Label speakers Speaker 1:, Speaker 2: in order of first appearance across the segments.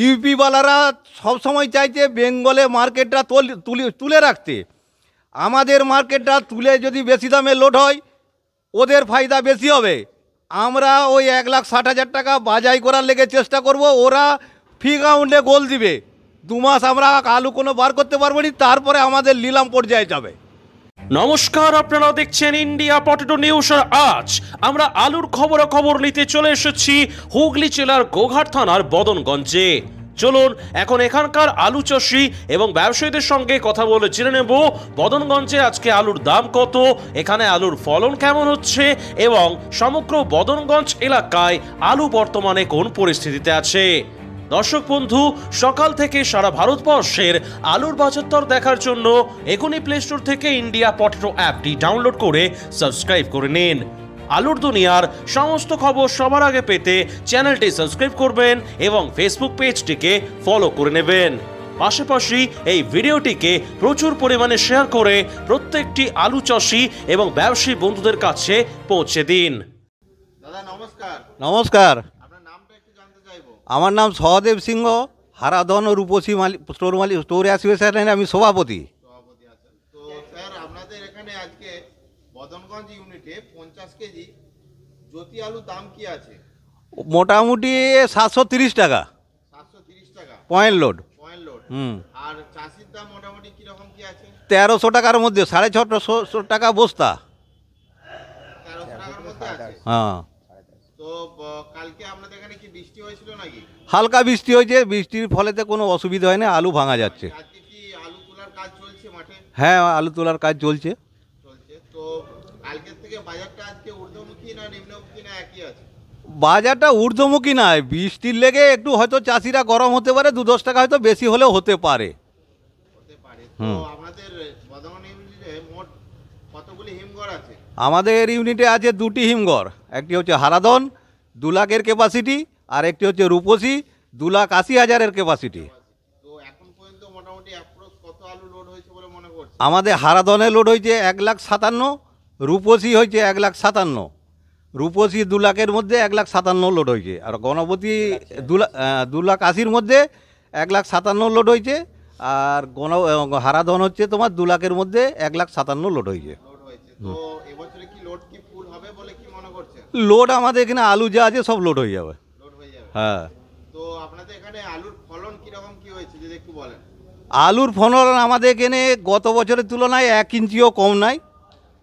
Speaker 1: ইউপিওয়ালারা সবসময় চাইছে বেঙ্গলে মার্কেটটা তুলে রাখতে। আমাদের মার্কেটটা তুলে যদি বেশি দামে লোড হয় ওদের ফায়দা বেশি হবে। আমরা ওই 1,60,000 টাকা বাজাই করার লেগে চেষ্টা করব, ওরা ফিগাউন্ডে গোল দিবে। 2 মাস আমরা আলু কোনো বার করতে পারবো না, তারপরে আমাদের নিলাম পর্যায়ে যাবে।
Speaker 2: নমস্কার, আপনারা দেখছেন ইন্ডিয়া পটেটো নিউজ। আজ আমরা আলুর খবর নিতে চলে এসেছি হুগলি জেলার গোঘাট থানার বদনগঞ্জে। চলুন এখন এখানকার আলু চাষি এবং ব্যবসায়ীদের সঙ্গে কথা বলে জেনে নেব বদনগঞ্জে আজকে আলুর দাম কত, এখানে আলুর ফলন কেমন হচ্ছে এবং সমগ্র বদনগঞ্জ এলাকায় আলু বর্তমানে কোন পরিস্থিতিতে আছে। দর্শক বন্ধু, সকাল থেকে সারা ভারতবর্ষের আলুর বাজার দর দেখার জন্য এখনই প্লে স্টোর থেকে ইন্ডিয়া পটেটো অ্যাপটি ডাউনলোড করে সাবস্ক্রাইব করে নিন। আলুর দুনিয়ার সমস্ত খবর সবার আগে পেতে চ্যানেলটি সাবস্ক্রাইব করবেন এবং ফেসবুক পেজটিকে ফলো করে নেবেন। পাশাপাশি এই ভিডিওটিকে প্রচুর পরিমাণে শেয়ার করে প্রত্যেকটি আলু চাষি এবং ব্যবসায়ী বন্ধুদের কাছে পৌঁছে দিন।
Speaker 3: দাদা নমস্কার।
Speaker 1: নমস্কার,
Speaker 3: আপনার নামটা একটু জানতে চাইবো।
Speaker 1: আমার নাম সহদেব সিংহ, হারাধন ও রূপসী স্টোর অ্যাসোসিয়েশনের আমি সভাপতি
Speaker 3: আছেন তো স্যার, আপনাদের এখানে আজকে বদনগঞ্জ ইউনিটে 50 কেজি জ্যোতি আলুর দাম কি আছে?
Speaker 1: মোটামুটি 730 টাকা
Speaker 3: 730 টাকা
Speaker 1: পয়েন্ট লোড।
Speaker 3: আর চাষির দাম মোটামুটি কি রকম কি আছে?
Speaker 1: 1300 টাকার মধ্যে, 650 টাকা বস্তা।
Speaker 3: 1300 টাকার মধ্যে আছে।
Speaker 1: হ্যাঁ,
Speaker 3: তো কালকে আপনাদের এখানে কি বৃষ্টি হয়েছিল নাকি?
Speaker 1: হালকা বৃষ্টি হয়েছে, বৃষ্টির ফলেতে কোনো অসুবিধা হয় না, আলু ভাঙা যাচ্ছে।
Speaker 3: আজকে কি আলু তোলার কাজ চলছে মাঠে?
Speaker 1: হ্যাঁ, আলু তোলার কাজ চলছে।
Speaker 3: তো কালকের থেকে বাজারটা আজকে ঊর্ধ্বমুখী না নিম্নমুখী না একই আছে?
Speaker 1: বাজারটা ঊর্ধ্বমুখী নয়, বৃষ্টির লেগে একটু হয়তো চাষিরা গরম হতে পারে, 2-10 টাকা হয়তো বেশি হলেও হতে পারে।
Speaker 3: তো আপনাদের বদনগঞ্জ ইউনিটে মোট কতগুলি হিমঘর আছে?
Speaker 1: আমাদের ইউনিটে আছে 2টি হিমঘর, একটি হচ্ছে হারাধন 2 লাখের ক্যাপাসিটি, আর একটি হচ্ছে রূপসী 2,80,000-এর ক্যাপাসিটি।
Speaker 3: তো এখন পর্যন্ত মোটামুটি অ্যাপ্রক্স কত আলু লোড হয়েছে বলে মনে করছেন?
Speaker 1: আমাদের হারাধনে লোড হয়েছে 1,57,000, রূপসী হয়েছে 1,57,000। রূপসী 2 লাখের মধ্যে 1,57,000 লোড হয়েছে, আর গণপতি 2,80,000-র মধ্যে 1,57,000 লোড হয়েছে, আর হারাধন হচ্ছে তোমার 2 লাখের মধ্যে 1,57,000 লোড হয়েছে।
Speaker 3: তো এবছরে কি লোড কি ফুল হবে বলে কি মনে করছেন?
Speaker 1: লোড আমাদের এখানে আলু যা আছে সব লোড হয়ে যাবে। হ্যাঁ।
Speaker 3: তো আপনাদের এখানে আলুর ফলন কি রকম কি হয়েছে যদি একটু বলেন?
Speaker 1: আলুর ফলন আমাদের এখানে গত বছরের তুলনায় 1 ইঞ্চিও কম নাই,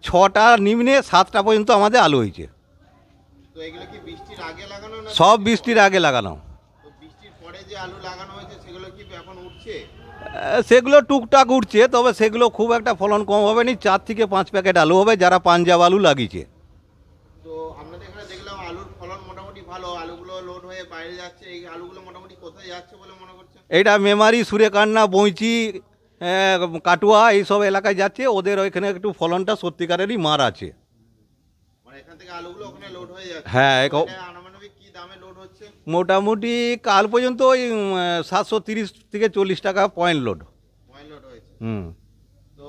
Speaker 1: 6টা নিম্নে 7টা পর্যন্ত আমাদের আলু হয়েছে।
Speaker 3: তো এগুলো কি বৃষ্টির আগে লাগানো না?
Speaker 1: সব বৃষ্টির আগে লাগানো।
Speaker 3: তো বৃষ্টির পরে যে আলু লাগানো হয়েছে সেগুলো কি এখন উঠছে?
Speaker 1: সেগুলো টুকটাক উঠছে, তবে সেগুলো খুব একটা ফলন কম হবে না, 4 থেকে 5 প্যাকেট আলু হবে যারা পাঞ্জাব আলু লাগিয়েছে।
Speaker 3: তো আপনাদের এখানে দেখলাম আলুর ফলন মোটামুটি ভালো, আলুগুলো লোড হয়ে বাইরে যাচ্ছে। এই আলুগুলো মোটামুটি কোথায় যাচ্ছে বলে মনে করছেন?
Speaker 1: এটা মেমারি, সুরেকান্না, বইচি, কাটুয়া এইসব এলাকায় যাচ্ছে। ওদের ওইখানে একটু ফলনটা সত্যিকারেরই মার আছে।
Speaker 3: মানে এখান থেকে আলুগুলো ওখানে লোড হয়ে যাচ্ছে।
Speaker 1: হ্যাঁ,
Speaker 3: আনুমানিক কি দামে লোড হচ্ছে?
Speaker 1: মোটামুটি কাল পর্যন্ত ওই 730 থেকে 40 টাকা পয়েন্ট লোড
Speaker 3: হয়েছে। তো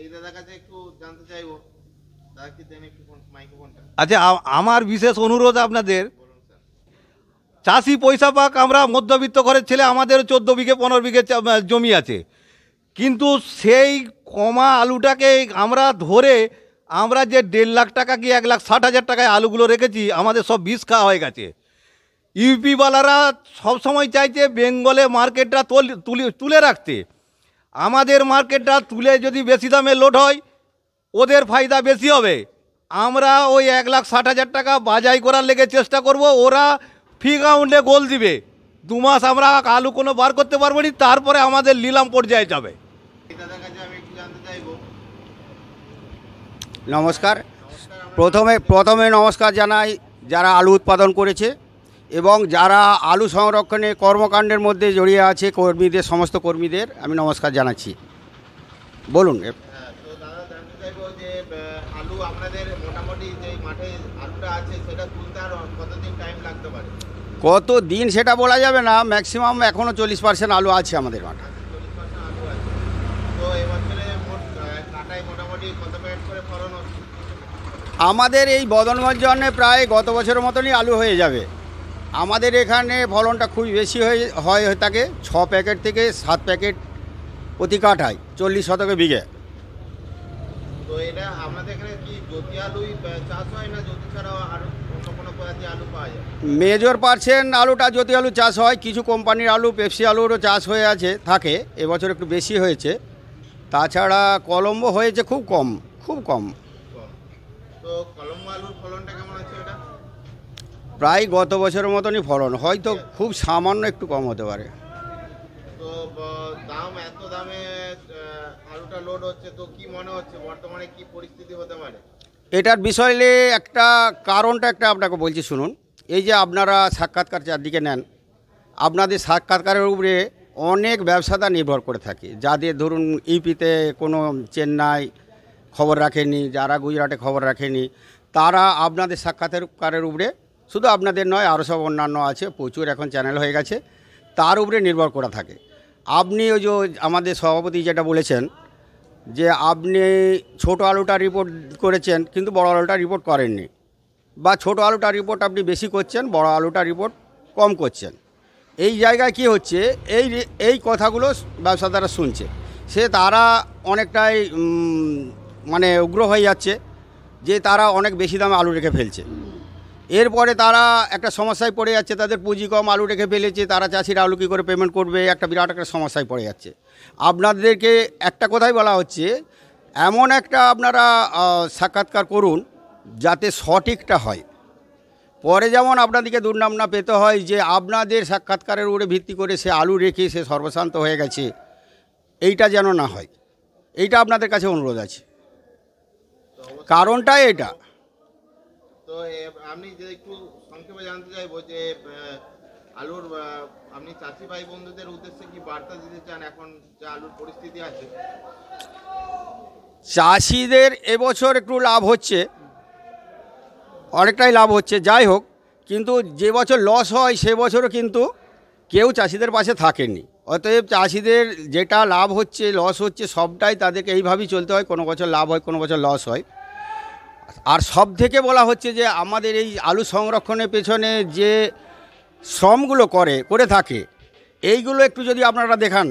Speaker 3: এই দাদার কাছে একটু জানতে চাইবো, দাদা কি দেন একটু মাইক্রোফোনটা।
Speaker 1: আচ্ছা, আমার বিশেষ অনুরোধ আপনাদের, চাষি পয়সা পাক, আমরা মধ্যবিত্ত ঘরের ছেলে, আমাদের 14 বিঘে 15 বিঘে জমি আছে, কিন্তু সেই কমা আলুটাকে আমরা ধরে আমরা যে 1.5 লাখ টাকা কি 1,60,000 টাকায় আলুগুলো রেখেছি, আমাদের সব বিষ খাওয়া হয়ে গেছে। ইউপিওয়ালারা সবসময় চাইছে বেঙ্গলে মার্কেটটা তুলে রাখতে। আমাদের মার্কেটটা তুলে যদি বেশি দামে লোড হয় ওদের ফায়দা বেশি হবে। আমরা ওই 1,60,000 টাকা বাজাই করার লেগে চেষ্টা করব, ওরা ফিগাউন্ডে গোল দিবে। 2 মাস আমরা আলু কোনো বার করতে পারবো না, তারপরে আমাদের নিলাম পর্যায়ে যাবে।
Speaker 3: দাদার কাছে আমি একটু জানতে চাইবো।
Speaker 4: নমস্কার। প্রথমে নমস্কার জানাই যারা আলু উৎপাদন করেছে এবং যারা আলু সংরক্ষণে কর্মকাণ্ডের মধ্যে জড়িয়ে আছে কর্মীদের, সমস্ত কর্মীদের আমি নমস্কার জানাচ্ছি। বলুন।
Speaker 3: তো দাদা জানতে চাইবো যে আলু আপনাদের মোটামুটি যে মাঠে আলুটা আছে সেটা তুলতে আর কতদিন টাইম লাগতে পারে?
Speaker 4: কত দিন সেটা বলা যাবে না, ম্যাক্সিমাম এখনও 40% আলু আছে আমাদের মাঠে।
Speaker 3: 40% আলু আছে। তো এবছরে মোট কাটায় মোটামুটি কত প্যাকেট করে ফলন হচ্ছে?
Speaker 4: আমাদের এই বদনগঞ্জ জন্যে প্রায় গত বছরের মতনই আলু হয়ে যাবে। আমাদের এখানে ফলনটা খুবই বেশি হয়ে থাকে, 6 প্যাকেট থেকে 7 প্যাকেট প্রতি কাঠায় 40 শতকে বিঘে।
Speaker 3: তো এটা আপনাদের এখানে কি জ্যোতি আলুই চাষ হয় না জ্যোতি ছাড়াও আর অন্য কোনো প্রজাতি আলু পাওয়া যায়?
Speaker 4: মেজর পার্সেন্ট আলুটা জ্যোতি আলু চাষ হয়, কিছু কোম্পানির আলু পেপসি আলুরও চাষ হয়ে থাকে, এবছর একটু বেশি হয়েছে। তাছাড়া কলম্বো হয়েছে খুব কম।
Speaker 3: তো কলম্বো আলুর ফলনটা কেমন আছে এটা?
Speaker 4: প্রায় গত বছরের মতনই ফলন, হয়তো খুব সামান্য একটু কম হতে পারে।
Speaker 3: তো এত দামে আলুটা লোড হচ্ছে, তো কি মনে হচ্ছে বর্তমানে কি পরিস্থিতি হতে পারে?
Speaker 4: এটার বিষয়ে কারণটা আপনাকে বলছি শুনুন। এই যে আপনারা সাক্ষাৎকার চারদিকে নেন, আপনাদের সাক্ষাৎকারের উপরে অনেক ব্যবসাদার নির্ভর করে থাকে, যাদের ধরুন ইউপিতে কোনো চেন্নাই খবর রাখেনি, যারা গুজরাটে খবর রাখেনি, তারা আপনাদের সাক্ষাৎকারের উপরে, শুধু আপনাদের নয় আরও সব অন্যান্য আছে, প্রচুর এখন চ্যানেল হয়ে গেছে, তার উপরে নির্ভর করে থাকে। আপনি ওই যে আমাদের সভাপতি যেটা বলেছেন যে আপনি ছোট আলুটা রিপোর্ট করেছেন কিন্তু বড় আলুটা রিপোর্ট করেননি, বা ছোট আলুটা রিপোর্ট আপনি বেশি করছেন, বড় আলুটা রিপোর্ট কম করছেন। এই জায়গায় কি হচ্ছে, এই কথাগুলো ব্যবসাদাররা শুনছে, তারা অনেকটাই মানে উগ্র হয়ে যাচ্ছে যে তারা অনেক বেশি দামে আলু রেখে ফেলছে। এরপরে তারা একটা সমস্যায় পড়ে যাচ্ছে, তাদের পুঁজি কম, আলু রেখে ফেলেছে, তারা চাষিরা আলু কী করে পেমেন্ট করবে, একটা বিরাট একটা সমস্যায় পড়ে যাচ্ছে। আপনাদেরকে একটা কথাই বলা হচ্ছে, এমন একটা আপনারা সাক্ষাৎকার করুন যাতে সঠিকটা হয়, পরে যেমন আপনাদেরকে দুর্নাম না পেতে হয় যে আপনাদের সাক্ষাৎকারের উপরে ভিত্তি করে সে আলু রেখে সে সর্বশান্ত হয়ে গেছে, এইটা যেন না হয়, এইটা আপনাদের কাছে অনুরোধ আছে। কারণটা এটা।
Speaker 3: তো আপনি যে একটু সংক্ষেপে জানতে চাইবো যে আলুর আপনি চাষি ভাই বন্ধুদের উদ্দেশ্যে কি বার্তা দিতে চান এখন যে আলুর পরিস্থিতি আছে?
Speaker 4: চাষিদের এবছর একটু লাভ হচ্ছে, অনেকটাই লাভ হচ্ছে, যাই হোক, কিন্তু যে বছর লস হয় সে বছরও কিন্তু কেউ চাষিদের পাশে থাকেনি। অতএব চাষিদের যেটা লাভ হচ্ছে লস হচ্ছে সবটাই তাদেরকে এইভাবেই চলতে হয়, কোনো বছর লাভ হয় কোনো বছর লস হয়। আর সব থেকে বলা হচ্ছে যে আমাদের এই আলু সংরক্ষণের পেছনে যে শ্রমগুলো করে থাকে, এইগুলো একটু যদি আপনারা দেখান,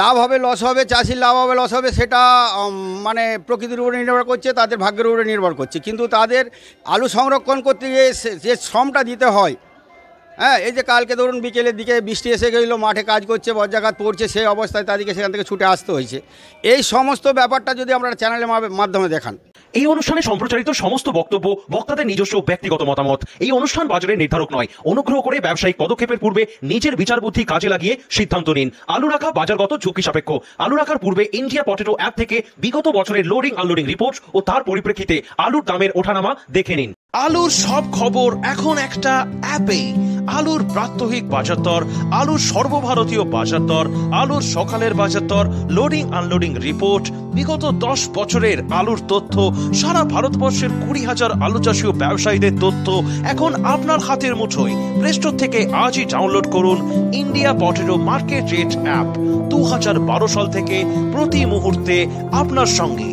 Speaker 4: লাভ হবে লস হবে, চাষির লাভ হবে লস হবে, সেটা মানে প্রকৃতির উপরে নির্ভর করছে, তাদের ভাগ্যের উপরে নির্ভর করছে। কিন্তু তাদের আলু সংরক্ষণ করতে গিয়ে যে শ্রমটা দিতে হয়, হ্যাঁ, এই যে কালকে ধরুন বিকেলের দিকে বৃষ্টি এসে গেলো, মাঠে কাজ করছে, বজ্রাঘাত পড়ছে, সেই অবস্থায় তাদেরকে সেখান থেকে ছুটে আসতে হয়েছে। এই সমস্ত ব্যাপারটা যদি আপনারা চ্যানেলের মাধ্যমে দেখান।
Speaker 2: এই অনুষ্ঠানে সম্প্রচারিত সমস্ত বক্তব্য বক্তাদের নিজস্ব ব্যক্তিগত মতামত। এই অনুষ্ঠান বাজারের নির্ধারক নয়। অনুগ্রহ করে ব্যবসায়িক পদক্ষেপের পূর্বে নিজের বিচার বুদ্ধি কাজে লাগিয়ে সিদ্ধান্ত নিন। আলু রাখা বাজারগত ঝুঁকি সাপেক্ষ। আলু রাখার পূর্বে ইন্ডিয়া পটেটো অ্যাপ থেকে বিগত বছরের লোডিং আনলোডিং রিপোর্ট ও তার পরিপ্রেক্ষিতে আলুর দামের ওঠানামা দেখে নিন। আলুর সব খবর এখন একটা অ্যাপেই। আলুর প্রাত্যহিক বাজার দর, আলুর সর্বভারতীয় বাজার দর, আলুর সকালের বাজার দর, লোডিং আনলোডিং রিপোর্ট, বিগত 10 বছরের আলুর তথ্য, সারা ভারতবর্ষের 20,000 আলু চাষী ও ব্যবসায়ীদের তথ্য এখন আপনার হাতের মুঠোয়। প্লে স্টোর থেকে আজই ডাউনলোড করুন India potato market rate app. 2012 সাল থেকে প্রতি মুহূর্তে আপনার সঙ্গে।